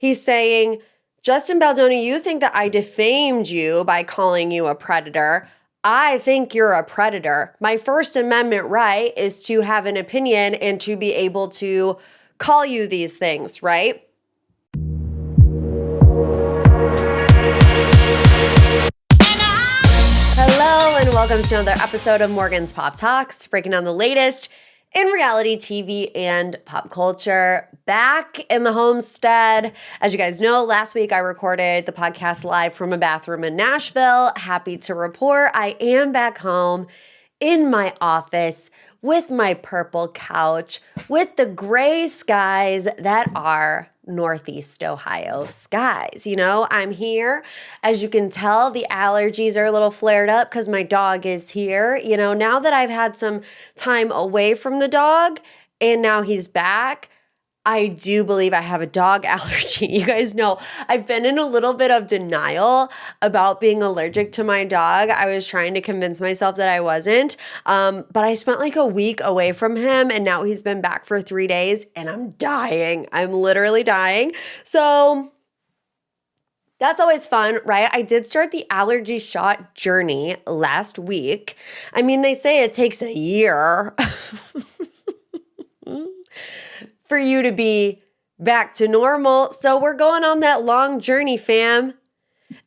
He's saying, Justin Baldoni, you think that I defamed you by calling you a predator. I think you're a predator. My First Amendment right is to have an opinion and to be able to call you these things, right? Hello and welcome to another episode of Morgan's Pop Talks, breaking down the latest in reality TV and pop culture. Back in the homestead. As you guys know, last week I recorded the podcast live from a bathroom in Nashville. Happy to report I am back home in my office with my purple couch, with the gray skies that are Northeast Ohio skies. You know, I'm here. As you can tell, the allergies are a little flared up because my dog is here. You know, now that I've had some time away from the dog and now he's back, I do believe I have a dog allergy. You guys know I've been in a little bit of denial about being allergic to my dog. I was trying to convince myself that I wasn't, but I spent like a week away from him and now he's been back for 3 days and I'm dying. I'm literally dying. So that's always fun, right? I did start the allergy shot journey last week. I mean, they say it takes a year for you to be back to normal. So we're going on that long journey, fam.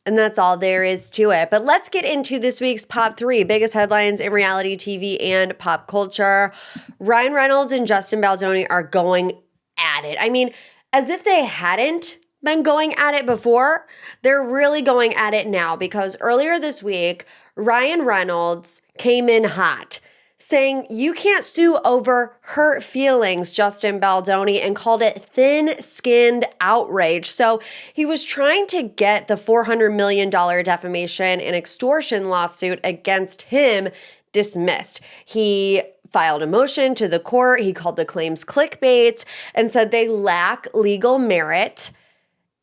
And that's all there is to it. But let's get into this week's Pop 3, biggest headlines in reality TV and pop culture. Ryan Reynolds and Justin Baldoni are going at it. I mean, as if they hadn't been going at it before, they're really going at it now because earlier this week, Ryan Reynolds came in hot, saying you can't sue over hurt feelings, Justin Baldoni, and called it thin-skinned outrage. So he was trying to get the $400 million defamation and extortion lawsuit against him dismissed. He filed a motion to the court. He called the claims clickbait and said they lack legal merit.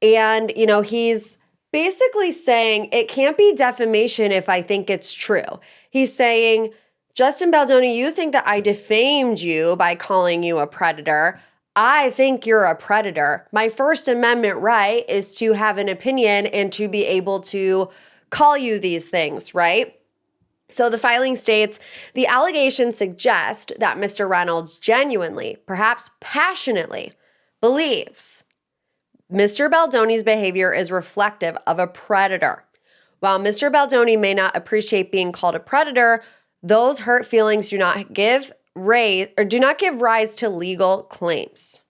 And, you know, he's basically saying it can't be defamation if I think it's true. He's saying, Justin Baldoni, you think that I defamed you by calling you a predator. I think you're a predator. My First Amendment right is to have an opinion and to be able to call you these things, right? So the filing states, the allegations suggest that Mr. Reynolds genuinely, perhaps passionately, believes Mr. Baldoni's behavior is reflective of a predator. While Mr. Baldoni may not appreciate being called a predator, those hurt feelings do not give rise to legal claims.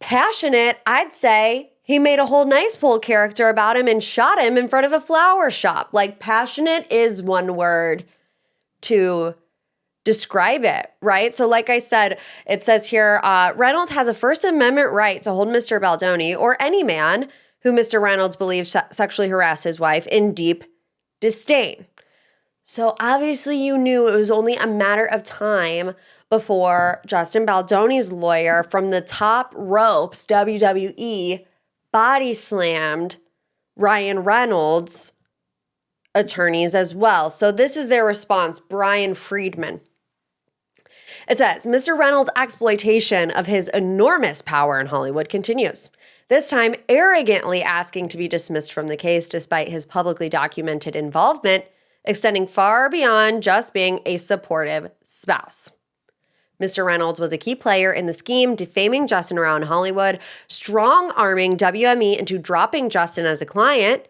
Passionate, I'd say he made a whole nice pull character about him and shot him in front of a flower shop. Like, passionate is one word to describe it, right? So like I said, it says here, Reynolds has a First Amendment right to hold Mr. Baldoni or any man who Mr. Reynolds believes sexually harassed his wife in deep disdain. So obviously you knew it was only a matter of time before Justin Baldoni's lawyer from the top ropes, WWE, body slammed Ryan Reynolds' attorneys as well. So this is their response, Brian Friedman. It says, Mr. Reynolds' exploitation of his enormous power in Hollywood continues, this time arrogantly asking to be dismissed from the case despite his publicly documented involvement extending far beyond just being a supportive spouse. Mr. Reynolds was a key player in the scheme, defaming Justin around Hollywood, strong-arming WME into dropping Justin as a client,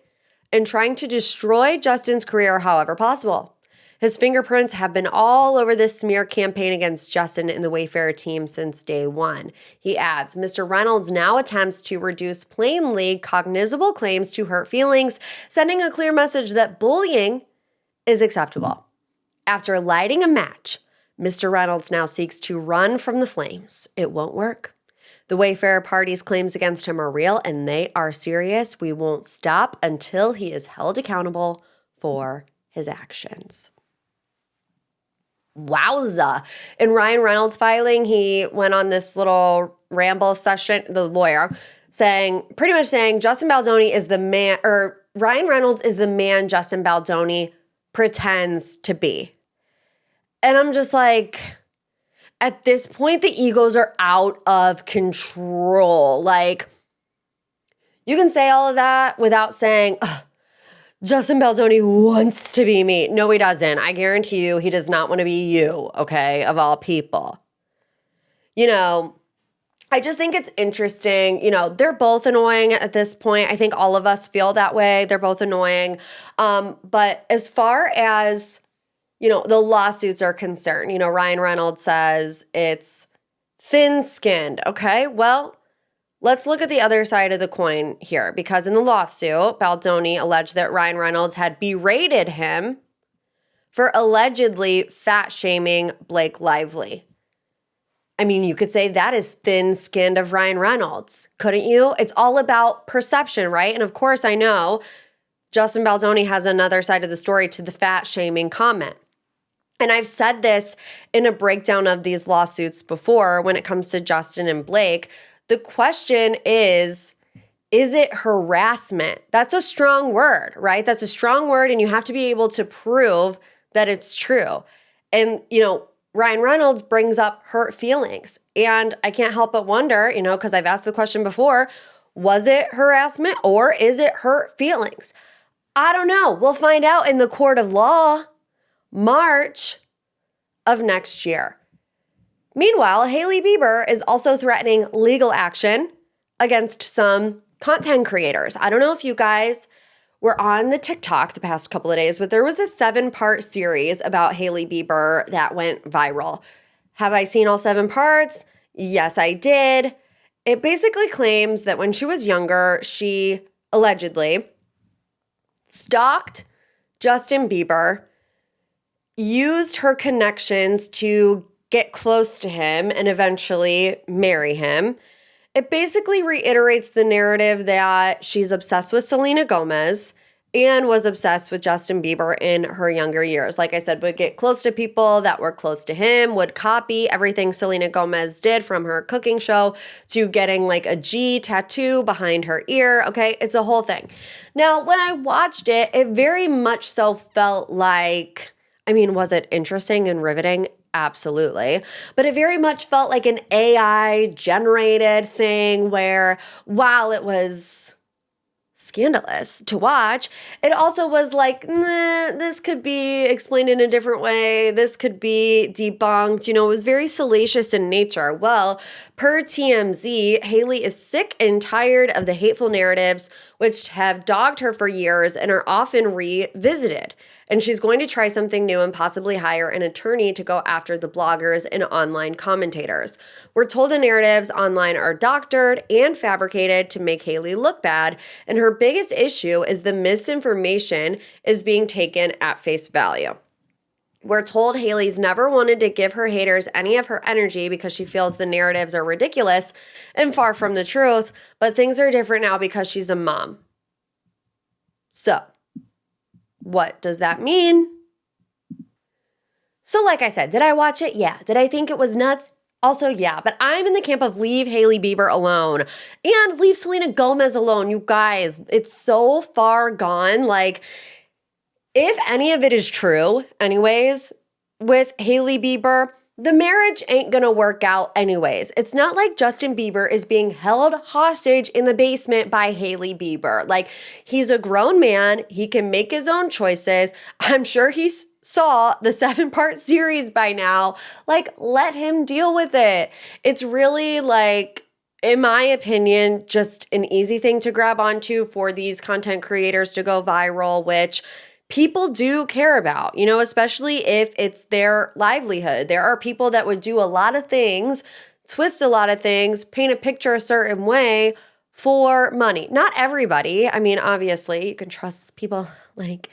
and trying to destroy Justin's career however possible. His fingerprints have been all over this smear campaign against Justin and the Wayfarer team since day one. He adds, Mr. Reynolds now attempts to reduce plainly cognizable claims to hurt feelings, sending a clear message that bullying is acceptable. After lighting a match, Mr. Reynolds now seeks to run from the flames. It won't work. The Wayfarer party's claims against him are real and they are serious. We won't stop until he is held accountable for his actions. Wowza. In Ryan Reynolds' filing, he went on this little ramble session, the lawyer, pretty much saying Justin Baldoni is the man, or Ryan Reynolds is the man Justin Baldoni pretends to be. And I'm just like, at this point, the egos are out of control. Like, You can say all of that without saying, ugh, Justin Baldoni wants to be me. No, he doesn't. I guarantee you he does not want to be you, okay, of all people. You know, I just think it's interesting. You know, they're both annoying at this point. I think all of us feel that way. They're both annoying. But as far as, you know, the lawsuits are concerned, you know, Ryan Reynolds says it's thin-skinned. Okay, well, let's look at the other side of the coin here, because in the lawsuit, Baldoni alleged that Ryan Reynolds had berated him for allegedly fat-shaming Blake Lively. I mean, you could say that is thin-skinned of Ryan Reynolds, couldn't you? It's all about perception, right? And of course, I know Justin Baldoni has another side of the story to the fat-shaming comment. And I've said this in a breakdown of these lawsuits before when it comes to Justin and Blake. The question is it harassment? That's a strong word, right? That's a strong word, and you have to be able to prove that it's true. And, you know, Ryan Reynolds brings up hurt feelings. And I can't help but wonder, you know, because I've asked the question before, was it harassment or is it hurt feelings? I don't know. We'll find out in the court of law, March of next year. Meanwhile, Hailey Bieber is also threatening legal action against some content creators. I don't know if you guys were on the TikTok the past couple of days, but there was this 7-part series about Hailey Bieber that went viral. Have I seen all 7 parts? Yes, I did. It basically claims that when she was younger, she allegedly stalked Justin Bieber, used her connections to get close to him and eventually marry him. It basically reiterates the narrative that she's obsessed with Selena Gomez and was obsessed with Justin Bieber in her younger years. Like I said, would get close to people that were close to him, would copy everything Selena Gomez did, from her cooking show to getting like a G tattoo behind her ear. Okay, it's a whole thing. Now, when I watched it, it very much so felt like, I mean, was it interesting and riveting? Absolutely. But it very much felt like an AI generated thing where, while it was scandalous to watch, it also was like, nah, this could be explained in a different way. This could be debunked. You know, it was very salacious in nature. Well, per TMZ, Hailey is sick and tired of the hateful narratives which have dogged her for years and are often revisited. And she's going to try something new and possibly hire an attorney to go after the bloggers and online commentators. We're told the narratives online are doctored and fabricated to make Hailey look bad, and her biggest issue is the misinformation is being taken at face value. We're told Hailey's never wanted to give her haters any of her energy because she feels the narratives are ridiculous and far from the truth, but things are different now because she's a mom. So, what does that mean? So like I said, did I watch it? Yeah. Did I think it was nuts? Also, yeah. But I'm in the camp of leave Hailey Bieber alone and leave Selena Gomez alone. You guys, it's so far gone. Like, if any of it is true, anyways, with Hailey Bieber, the marriage ain't gonna work out anyways. It's not like Justin Bieber is being held hostage in the basement by Hailey Bieber. Like, he's a grown man. He can make his own choices. I'm sure he saw the 7-part series by now. Like, let him deal with it. It's really, like, in my opinion, just an easy thing to grab onto for these content creators to go viral, which people do care about, you know, especially if it's their livelihood. There are people that would do a lot of things, twist a lot of things, paint a picture a certain way for money. Not everybody. I mean, obviously, you can trust people like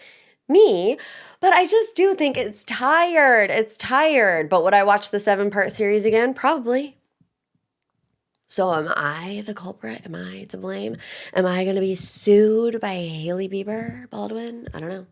me, but I just do think it's tired. It's tired. But would I watch the 7-part series again? Probably. So am I the culprit? Am I to blame? Am I going to be sued by Hailey Bieber Baldwin? I don't know.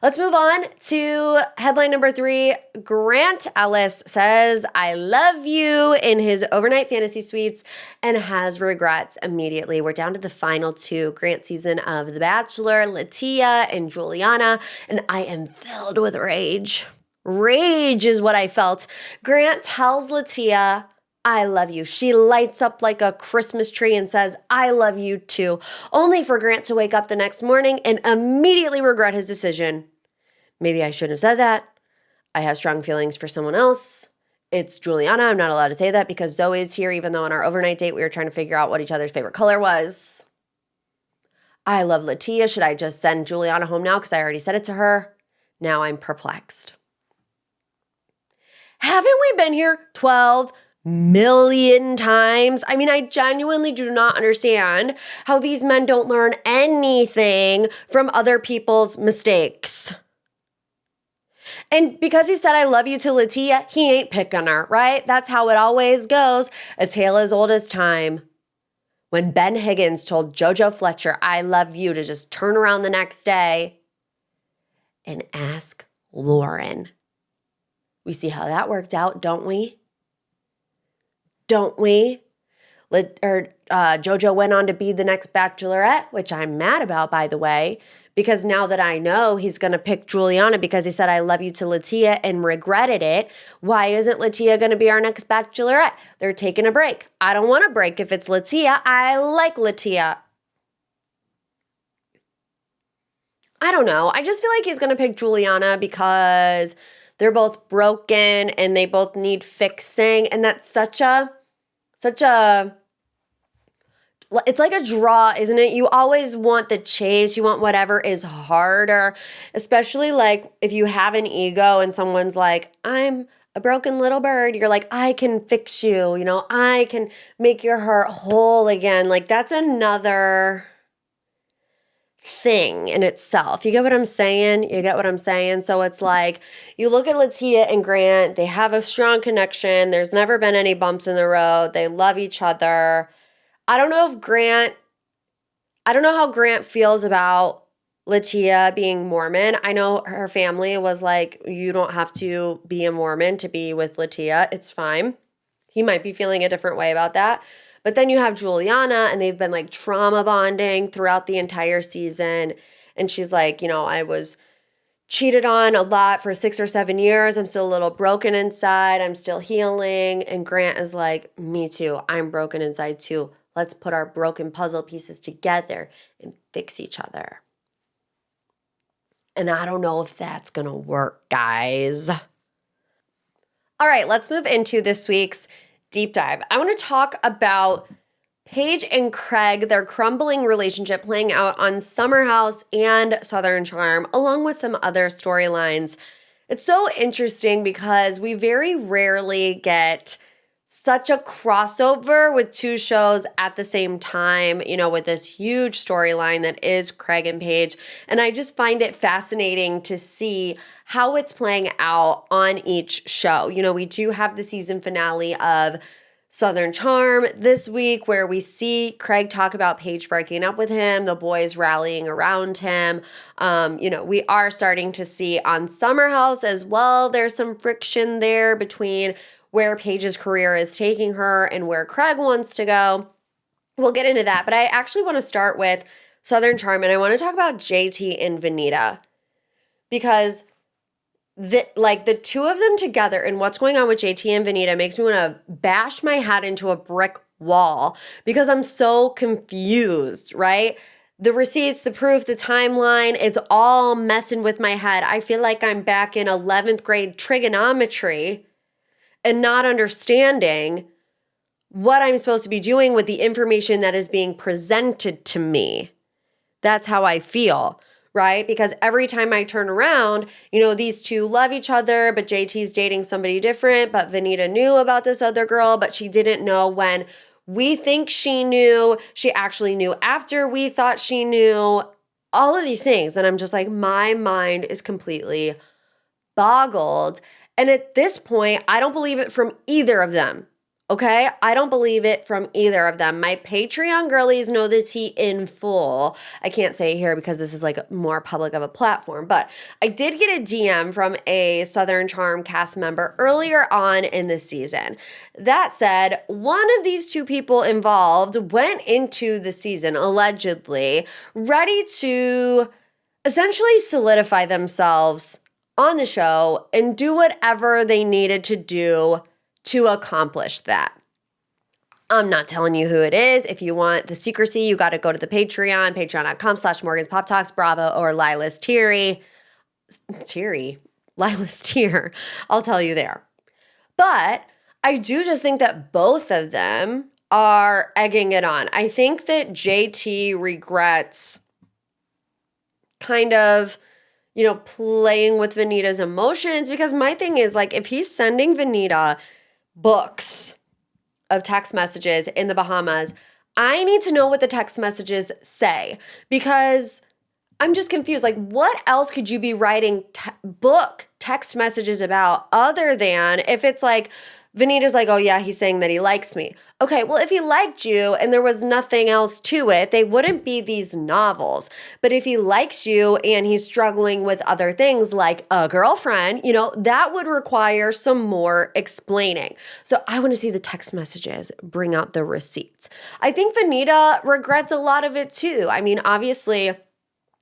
Let's move on to headline number 3. Grant Ellis says, I love you in his overnight fantasy suites and has regrets immediately. We're down to the final 2 Grant season of The Bachelor, Latia and Juliana, and I am filled with rage. Rage is what I felt. Grant tells Latia I love you. She lights up like a Christmas tree and says, I love you too, only for Grant to wake up the next morning and immediately regret his decision. Maybe I shouldn't have said that. I have strong feelings for someone else. It's Juliana. I'm not allowed to say that because Zoe's here, even though on our overnight date we were trying to figure out what each other's favorite color was. I love Latia. Should I just send Juliana home now because I already said it to her? Now I'm perplexed. Haven't we been here 12 million times? I mean, I genuinely do not understand how these men don't learn anything from other people's mistakes. And because he said, I love you to Latia, he ain't picking her, right? That's how it always goes. A tale as old as time. When Ben Higgins told JoJo Fletcher, I love you, to just turn around the next day and ask Lauren. We see how that worked out, don't we? Don't we? JoJo went on to be the next Bachelorette, which I'm mad about, by the way, because now that I know he's going to pick Juliana because he said, I love you to Latia and regretted it, why isn't Latia going to be our next Bachelorette? They're taking a break. I don't want a break if it's Latia. I like Latia. I don't know. I just feel like he's going to pick Juliana because they're both broken and they both need fixing. And that's such a, it's like a draw, isn't it? You always want the chase. You want whatever is harder, especially like if you have an ego and someone's like, I'm a broken little bird. You're like, I can fix you. You know, I can make your heart whole again. Like that's another thing in itself. You get what I'm saying? You get what I'm saying? So it's like you look at Latia and Grant, they have a strong connection. There's never been any bumps in the road. They love each other. I don't know how Grant feels about Latia being Mormon. I know her family was like, you don't have to be a Mormon to be with Latia. It's fine. He might be feeling a different way about that. But then you have Juliana, and they've been like trauma bonding throughout the entire season. And she's like, you know, I was cheated on a lot for 6 or 7 years. I'm still a little broken inside. I'm still healing. And Grant is like, me too. I'm broken inside too. Let's put our broken puzzle pieces together and fix each other. And I don't know if that's going to work, guys. All right, let's move into this week's deep dive. I want to talk about Paige and Craig, their crumbling relationship playing out on Summer House and Southern Charm, along with some other storylines. It's so interesting because we very rarely get such a crossover with two shows at the same time, you know, with this huge storyline that is Craig and Paige. And I just find it fascinating to see how it's playing out on each show. You know, we do have the season finale of Southern Charm this week where we see Craig talk about Paige breaking up with him, the boys rallying around him. You know, we are starting to see on Summer House as well, there's some friction there between where Paige's career is taking her and where Craig wants to go. We'll get into that, but I actually want to start with Southern Charm, and I want to talk about JT and Venita because the two of them together and what's going on with JT and Venita makes me want to bash my head into a brick wall because I'm so confused, right? The receipts, the proof, the timeline, it's all messing with my head. I feel like I'm back in 11th grade trigonometry and not understanding what I'm supposed to be doing with the information that is being presented to me. That's how I feel, right? Because every time I turn around, you know, these two love each other, but JT's dating somebody different, but Venita knew about this other girl, but she didn't know when we think she knew. She actually knew after we thought she knew. All of these things. And I'm just like, my mind is completely boggled. And at this point, I don't believe it from either of them. Okay? I don't believe it from either of them. My Patreon girlies know the tea in full. I can't say it here because this is like more public of a platform, but I did get a DM from a Southern Charm cast member earlier on in the season that said one of these two people involved went into the season allegedly ready to essentially solidify themselves on the show and do whatever they needed to do to accomplish that. I'm not telling you who it is. If you want the secrecy, you got to go to the Patreon, patreon.com/Morgan's Pop Talks, Bravo, or Lila's Tier. Lila's Tier. I'll tell you there. But I do just think that both of them are egging it on. I think that JT regrets kind of, playing with Vanita's emotions, because my thing is, like, if he's sending Vanita books of text messages in the Bahamas, I need to know what the text messages say, because I'm just confused. Like, what else could you be writing text messages about other than if it's like, Vanita's like, oh yeah, he's saying that he likes me. Okay, well, if he liked you and there was nothing else to it, they wouldn't be these novels. But if he likes you and he's struggling with other things like a girlfriend, that would require some more explaining. So I want to see the text messages, bring out the receipts. I think Vanita regrets a lot of it too. I mean, obviously,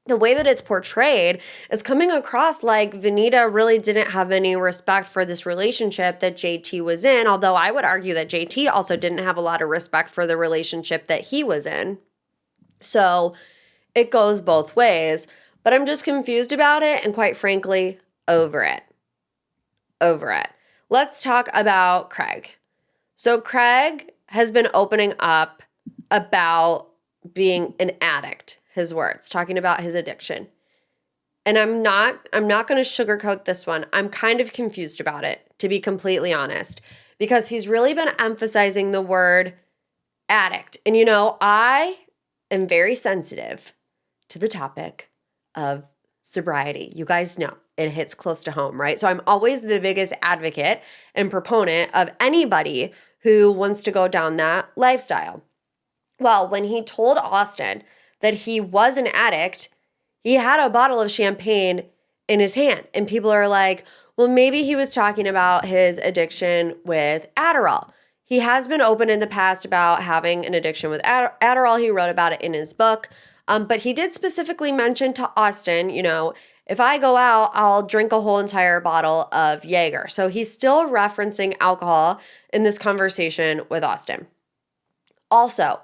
the way that it's portrayed is coming across like Vanita really didn't have any respect for this relationship that JT was in, although I would argue that JT also didn't have a lot of respect for the relationship that he was in. So it goes both ways, but I'm just confused about it and, quite frankly, over it. Let's talk about Craig. So Craig has been opening up about being an addict. His words, talking about his addiction. And I'm not going to sugarcoat this one. I'm kind of confused about it, to be completely honest, because he's really been emphasizing the word addict. And I am very sensitive to the topic of sobriety. You guys know it hits close to home, right? So I'm always the biggest advocate and proponent of anybody who wants to go down that lifestyle. Well, when he told Austin that he was an addict, he had a bottle of champagne in his hand. And people are like, well, maybe he was talking about his addiction with Adderall. He has been open in the past about having an addiction with Adderall. He wrote about it in his book. But he did specifically mention to Austin, if I go out, I'll drink a whole entire bottle of Jaeger. So he's still referencing alcohol in this conversation with Austin. Also,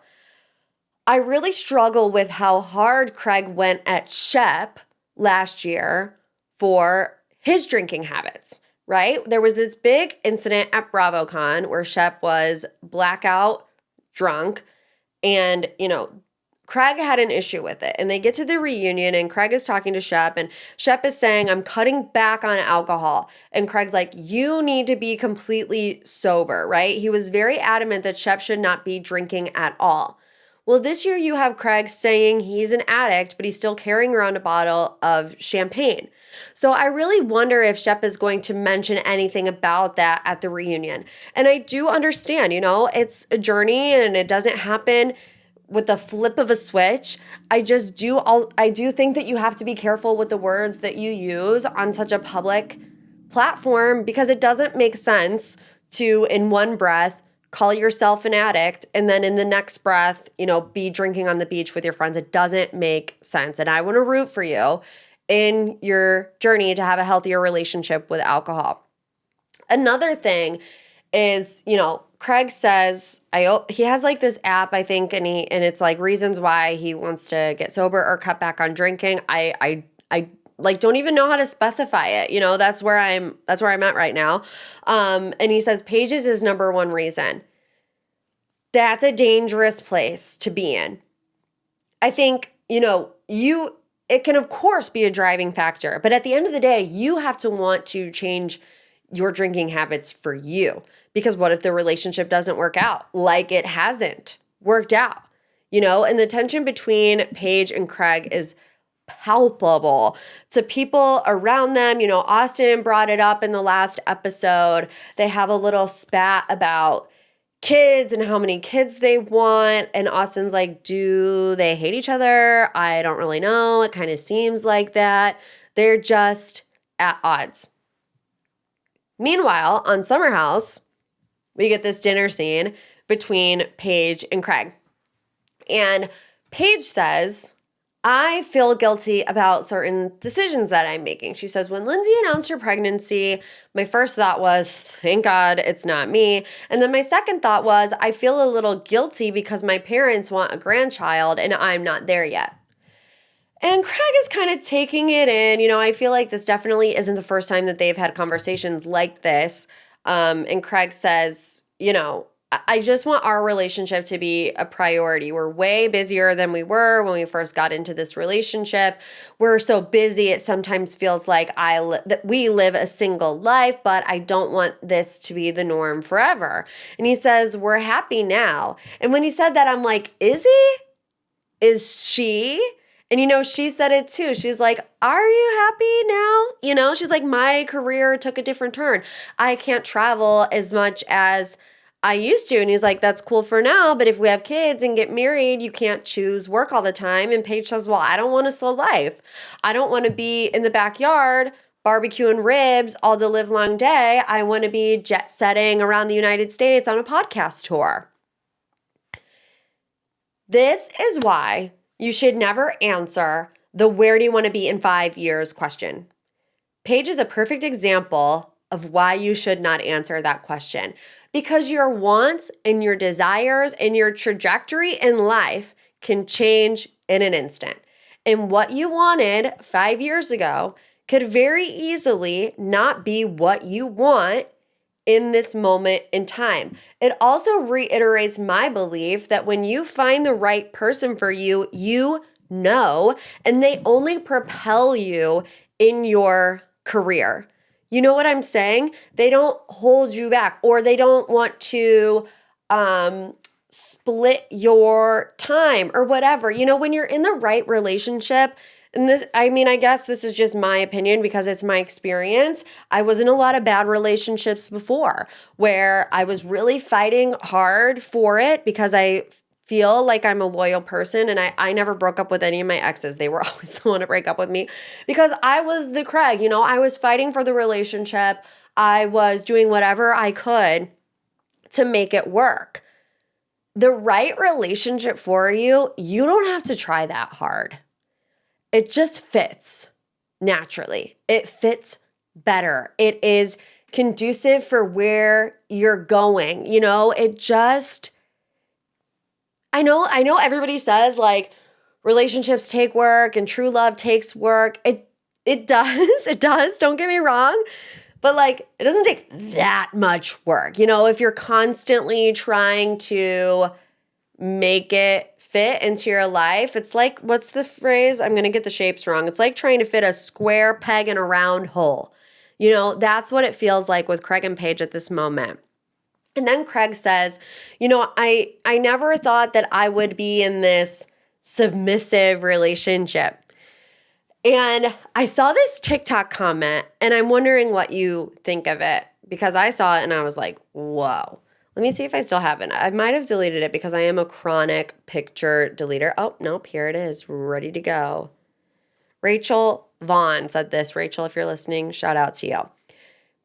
I really struggle with how hard Craig went at Shep last year for his drinking habits, right? There was this big incident at BravoCon where Shep was blackout drunk, and, Craig had an issue with it. And they get to the reunion and Craig is talking to Shep, and Shep is saying, I'm cutting back on alcohol. And Craig's like, you need to be completely sober, right? He was very adamant that Shep should not be drinking at all. Well, this year you have Craig saying he's an addict, but he's still carrying around a bottle of champagne. So I really wonder if Shep is going to mention anything about that at the reunion. And I do understand, it's a journey and it doesn't happen with the flip of a switch. I do think that you have to be careful with the words that you use on such a public platform, because it doesn't make sense to, in one breath, call yourself an addict, and then in the next breath, be drinking on the beach with your friends. It doesn't make sense. And I want to root for you in your journey to have a healthier relationship with alcohol. Another thing is, Craig says, he has like this app, I think, and it's like reasons why he wants to get sober or cut back on drinking. I like don't even know how to specify it. That's where I'm at right now. And he says Paige is his number one reason. That's a dangerous place to be in. I think, it can of course be a driving factor, but at the end of the day, you have to want to change your drinking habits for you. Because what if the relationship doesn't work out like it hasn't worked out? And the tension between Paige and Craig is palpable to people around them. Austin brought it up in the last episode. They have a little spat about kids and how many kids they want. And Austin's like, do they hate each other? I don't really know. It kind of seems like that. They're just at odds. Meanwhile, on Summer House, we get this dinner scene between Paige and Craig. And Paige says, I feel guilty about certain decisions that I'm making. She says, when Lindsay announced her pregnancy, my first thought was, thank God it's not me. And then my second thought was, I feel a little guilty because my parents want a grandchild and I'm not there yet. And Craig is kind of taking it in. I feel like this definitely isn't the first time that they've had conversations like this. And Craig says, I just want our relationship to be a priority. We're way busier than we were when we first got into this relationship. We're so busy, it sometimes feels like that we live a single life, but I don't want this to be the norm forever. And he says, we're happy now. And when he said that, I'm like, is he? Is she? And she said it too. She's like, are you happy now? She's like, my career took a different turn. I can't travel as much as I used to. And he's like, that's cool for now, but if we have kids and get married, you can't choose work all the time. And Paige says, well, I don't want a slow life. I don't want to be in the backyard barbecuing ribs all the live long day. I want to be jet setting around the United States on a podcast tour. This is why you should never answer the where do you want to be in 5 years question. Paige is a perfect example of why you should not answer that question, because your wants and your desires and your trajectory in life can change in an instant. And what you wanted 5 years ago could very easily not be what you want in this moment in time. It also reiterates my belief that when you find the right person for you, and they only propel you in your career. You know what I'm saying? They don't hold you back, or they don't want to split your time or whatever. When you're in the right relationship, and I guess this is just my opinion because it's my experience. I was in a lot of bad relationships before where I was really fighting hard for it because I feel like I'm a loyal person, and I never broke up with any of my exes. They were always the one to break up with me because I was the Craig. I was fighting for the relationship. I was doing whatever I could to make it work. The right relationship for you, you don't have to try that hard. It just fits naturally. It fits better. It is conducive for where you're going. I know everybody says like relationships take work and true love takes work. It does. It does. Don't get me wrong. But like, it doesn't take that much work. If you're constantly trying to make it fit into your life, it's like, what's the phrase? I'm going to get the shapes wrong. It's like trying to fit a square peg in a round hole. That's what it feels like with Craig and Paige at this moment. And then Craig says, I never thought that I would be in this submissive relationship. And I saw this TikTok comment, and I'm wondering what you think of it, because I saw it and I was like, whoa. Let me see if I still have it. I might have deleted it because I am a chronic picture deleter. Oh, nope, here it is, ready to go. Rachel Vaughn said this. Rachel, if you're listening, shout out to you.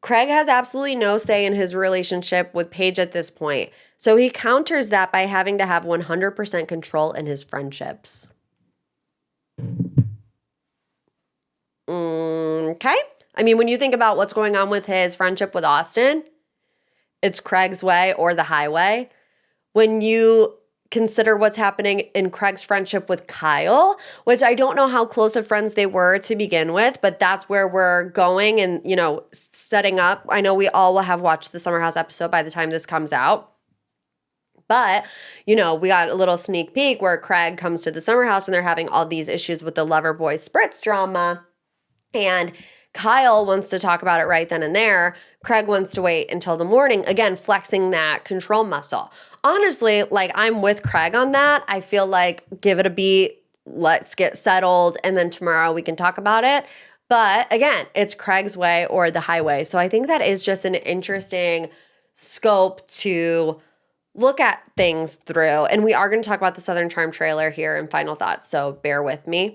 Craig has absolutely no say in his relationship with Paige at this point, so he counters that by having to have 100% control in his friendships. Okay. When you think about what's going on with his friendship with Austin, it's Craig's way or the highway. When you consider what's happening in Craig's friendship with Kyle, which I don't know how close of friends they were to begin with, but that's where we're going and, setting up. I know we all will have watched the Summer House episode by the time this comes out. But, we got a little sneak peek where Craig comes to the Summer House and they're having all these issues with the lover boy spritz drama. And Kyle wants to talk about it right then and there. Craig wants to wait until the morning, again, flexing that control muscle. Honestly, like, I'm with Craig on that. I feel like give it a beat, let's get settled, and then tomorrow we can talk about it. But again, it's Craig's way or the highway. So I think that is just an interesting scope to look at things through. And we are going to talk about the Southern Charm trailer here in final thoughts, so bear with me.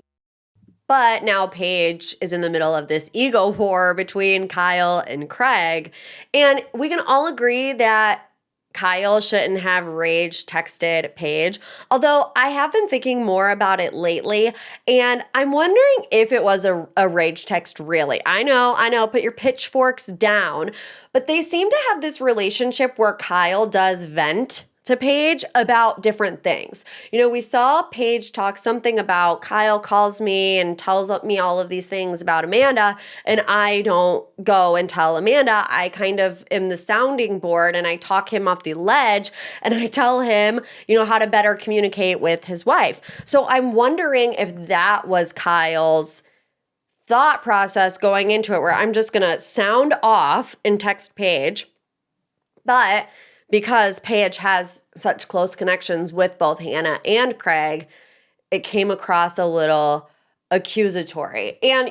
But now Paige is in the middle of this ego war between Kyle and Craig. And we can all agree that Kyle shouldn't have rage texted Paige, although I have been thinking more about it lately, and I'm wondering if it was a rage text really. I know, put your pitchforks down, but they seem to have this relationship where Kyle does vent to Paige about different things. We saw Paige talk something about Kyle calls me and tells me all of these things about Amanda, and I don't go and tell Amanda. I kind of am the sounding board and I talk him off the ledge and I tell him, how to better communicate with his wife. So I'm wondering if that was Kyle's thought process going into it, where I'm just going to sound off and text Paige, but because Paige has such close connections with both Hannah and Craig, it came across a little accusatory. And,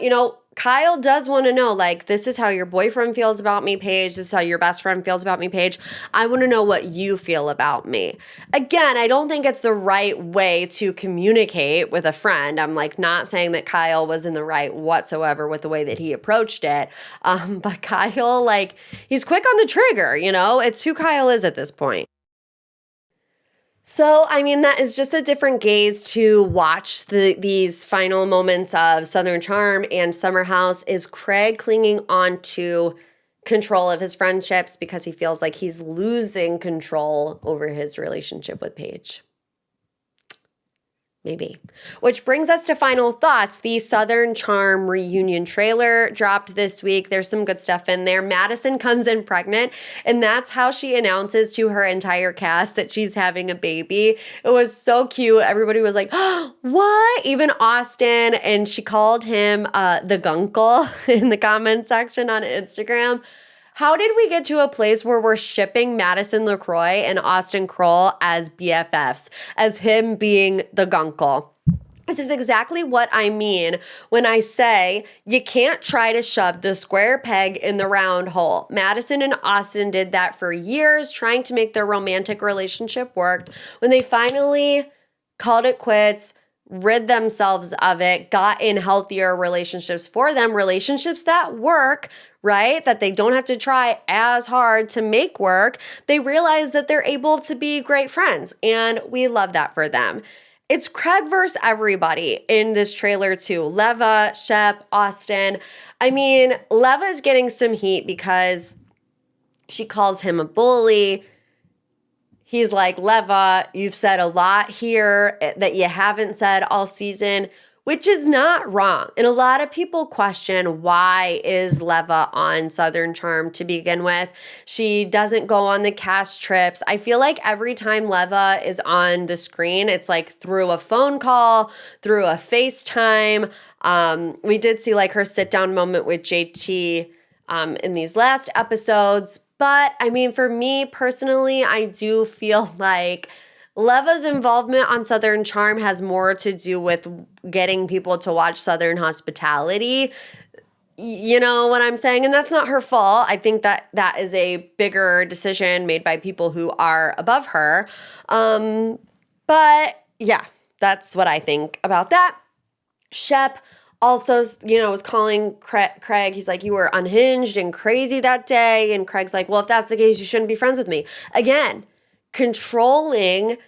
Kyle does want to know, this is how your boyfriend feels about me, Paige. This is how your best friend feels about me, Paige. I want to know what you feel about me. Again, I don't think it's the right way to communicate with a friend. I'm not saying that Kyle was in the right whatsoever with the way that he approached it. But Kyle, he's quick on the trigger, It's who Kyle is at this point. So, that is just a different gaze to watch these final moments of Southern Charm and Summer House. Is Craig clinging on to control of his friendships because he feels like he's losing control over his relationship with Paige? Maybe. Which brings us to final thoughts. The Southern Charm reunion trailer dropped this week. There's some good stuff in there. Madison comes in pregnant, and that's how she announces to her entire cast that she's having a baby. It was so cute. Everybody was like, oh, what? Even Austin, and she called him the gunkle in the comment section on Instagram. How did we get to a place where we're shipping Madison LaCroix and Austin Kroll as BFFs, as him being the gunkle? This is exactly what I mean when I say you can't try to shove the square peg in the round hole. Madison and Austin did that for years, trying to make their romantic relationship work. When they finally called it quits, rid themselves of it, got in healthier relationships for them, relationships that work, right? That they don't have to try as hard to make work. They realize that they're able to be great friends, and we love that for them. It's Craig versus everybody in this trailer too. Leva, Shep, Austin. Leva is getting some heat because she calls him a bully. He's like, Leva, you've said a lot here that you haven't said all season, which is not wrong. And a lot of people question, why is Leva on Southern Charm to begin with? She doesn't go on the cast trips. I feel like every time Leva is on the screen, it's through a phone call, through a FaceTime. We did see her sit down moment with JT in these last episodes. But for me personally, I do feel like Leva's involvement on Southern Charm has more to do with getting people to watch Southern Hospitality. You know what I'm saying? And that's not her fault. I think that is a bigger decision made by people who are above her. But yeah, that's what I think about that. Shep also, was calling Craig. He's like, you were unhinged and crazy that day. And Craig's like, well, if that's the case, you shouldn't be friends with me. Again, controlling,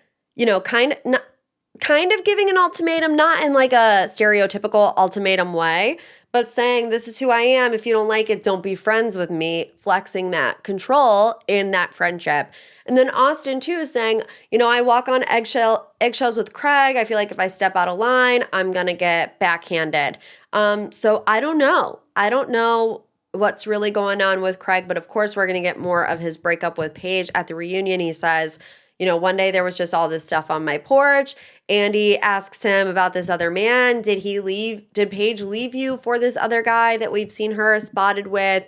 kind of giving an ultimatum, not in a stereotypical ultimatum way, but saying, this is who I am. If you don't like it, don't be friends with me, flexing that control in that friendship. And then Austin, too, is saying, I walk on eggshells with Craig. I feel like if I step out of line, I'm going to get backhanded. So I don't know. I don't know what's really going on with Craig, but of course, we're going to get more of his breakup with Paige at the reunion. He says, one day there was just all this stuff on my porch. Andy asks him about this other man. Did Paige leave you for this other guy that we've seen her spotted with?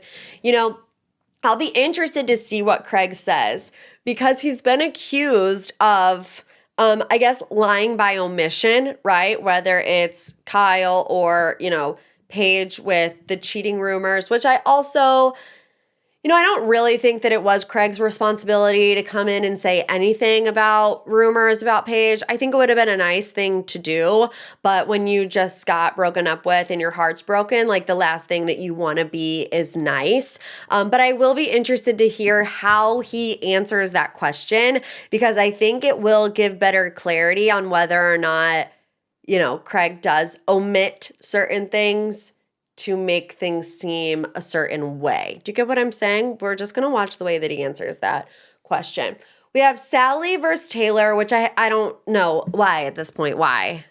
I'll be interested to see what Craig says, because he's been accused of, lying by omission, right? Whether it's Kyle or, Paige with the cheating rumors, which I also, I don't really think that it was Craig's responsibility to come in and say anything about rumors about Paige. I think it would have been a nice thing to do, but when you just got broken up with and your heart's broken, like the last thing that you want to be is nice. But I will be interested to hear how he answers that question, because I think it will give better clarity on whether or not, Craig does omit certain things to make things seem a certain way. Do you get what I'm saying? We're just going to watch the way that he answers that question. We have Sally versus Taylor, which I don't know why at this point. Why?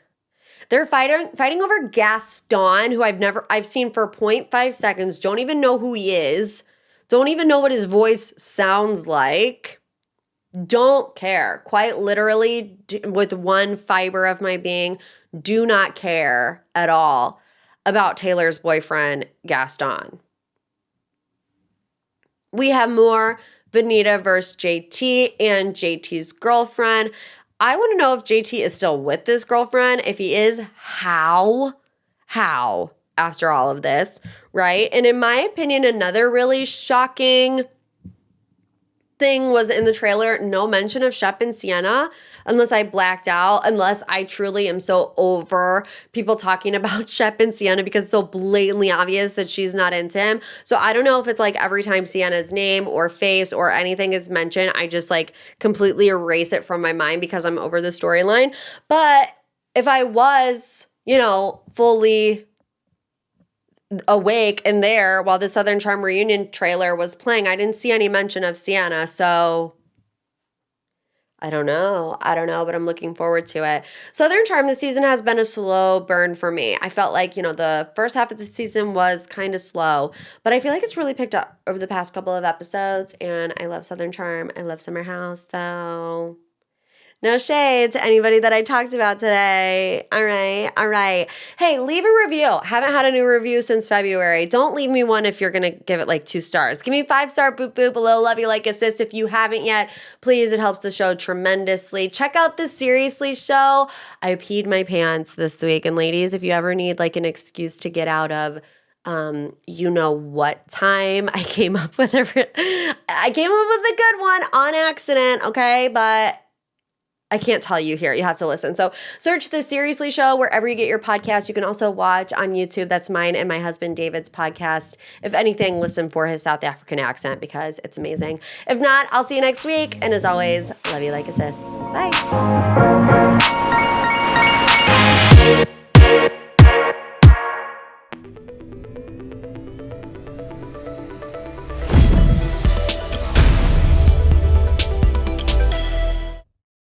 They're fighting over Gaston, who I've seen for 0.5 seconds, don't even know who he is, don't even know what his voice sounds like. Don't care. Quite literally, with one fiber of my being, do not care at all about Taylor's boyfriend, Gaston. We have more Vanita versus JT and JT's girlfriend. I want to know if JT is still with this girlfriend. If he is, how after all of this, right? And in my opinion, another really shocking thing was in the trailer, no mention of Shep and Sienna, unless I blacked out, unless I truly am so over people talking about Shep and Sienna because it's so blatantly obvious that she's not into him. So I don't know if it's like every time Sienna's name or face or anything is mentioned, I just like completely erase it from my mind because I'm over the storyline. But if I was, fully awake and there while the Southern Charm reunion trailer was playing, I didn't see any mention of Sienna. So I don't know, but I'm looking forward to it. Southern Charm this season has been a slow burn for me. I felt like, the first half of the season was kind of slow, but I feel like it's really picked up over the past couple of episodes, and I love Southern Charm. I love Summer House, so no shade to anybody that I talked about today. All right. Hey, leave a review. Haven't had a new review since February. Don't leave me one if you're going to give it like 2 stars. Give me 5-star boop boop, a little love you like assist if you haven't yet. Please, it helps the show tremendously. Check out the Seriously show. I peed my pants this week. And ladies, if you ever need like an excuse to get out of what time, I came up with a good one on accident, okay? But I can't tell you here. You have to listen. So search the Seriously Show wherever you get your podcast. You can also watch on YouTube. That's mine and my husband David's podcast. If anything, listen for his South African accent because it's amazing. If not, I'll see you next week. And as always, love you like a sis. Bye.